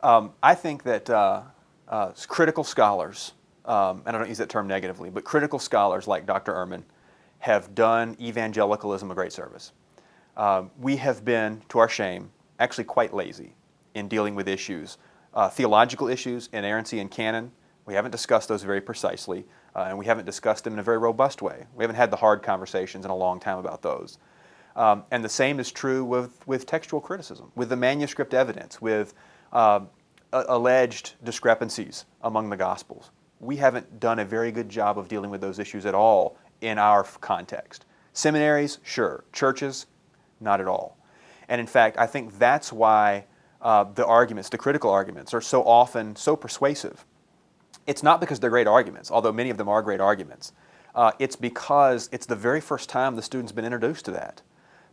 I think that critical scholars, and I don't use that term negatively, but critical scholars like Dr. Ehrman have done evangelicalism a great service. We have been, to our shame, actually quite lazy in dealing with issues, theological issues, inerrancy and canon. We haven't discussed those very precisely, and we haven't discussed them in a very robust way. We haven't had the hard conversations in a long time about those. And the same is true with textual criticism, with the manuscript evidence, with alleged discrepancies among the Gospels. We haven't done a very good job of dealing with those issues at all in our context. Seminaries, sure. Churches, not at all. And in fact, I think that's why the arguments, the critical arguments, are so often so persuasive. It's not because they're great arguments, although many of them are great arguments. It's because it's the very first time the student's been introduced to that.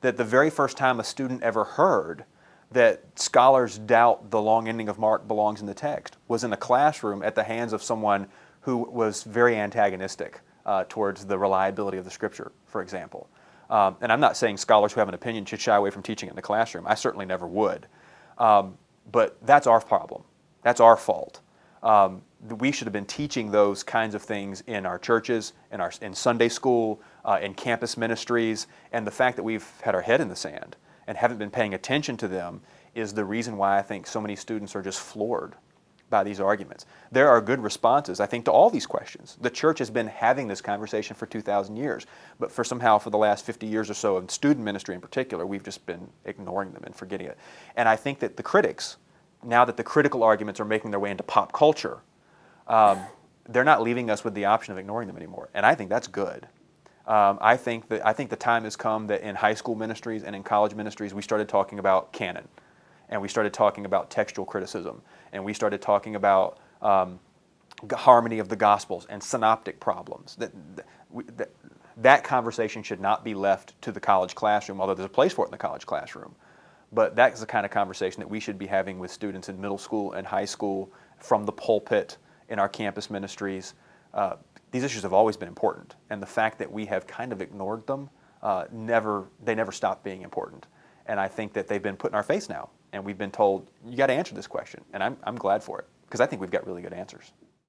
That the very first time a student ever heard that scholars doubt the long ending of Mark belongs in the text was in a classroom at the hands of someone who was very antagonistic towards the reliability of the Scripture, for example. And I'm not saying scholars who have an opinion should shy away from teaching it in the classroom. I certainly never would. But that's our problem. That's our fault. We should have been teaching those kinds of things in our churches, in Sunday school, in campus ministries, and the fact that we've had our head in the sand and haven't been paying attention to them is the reason why I think so many students are just floored by these arguments. There are good responses, I think, to all these questions. The church has been having this conversation for 2,000 years, but for the last 50 years or so, in student ministry in particular, we've just been ignoring them and forgetting it. And I think that the critics, now that the critical arguments are making their way into pop culture, they're not leaving us with the option of ignoring them anymore, and I think that's good. I think the time has come that in high school ministries and in college ministries we started talking about canon, and we started talking about textual criticism, and we started talking about harmony of the Gospels and synoptic problems. That conversation should not be left to the college classroom, although there's a place for it in the college classroom. But that's the kind of conversation that we should be having with students in middle school and high school, from the pulpit, in our campus ministries. These issues have always been important, and the fact that we have kind of ignored them, they never stopped being important. And I think that they've been put in our face now, and we've been told, you got to answer this question, and I'm glad for it, because I think we've got really good answers.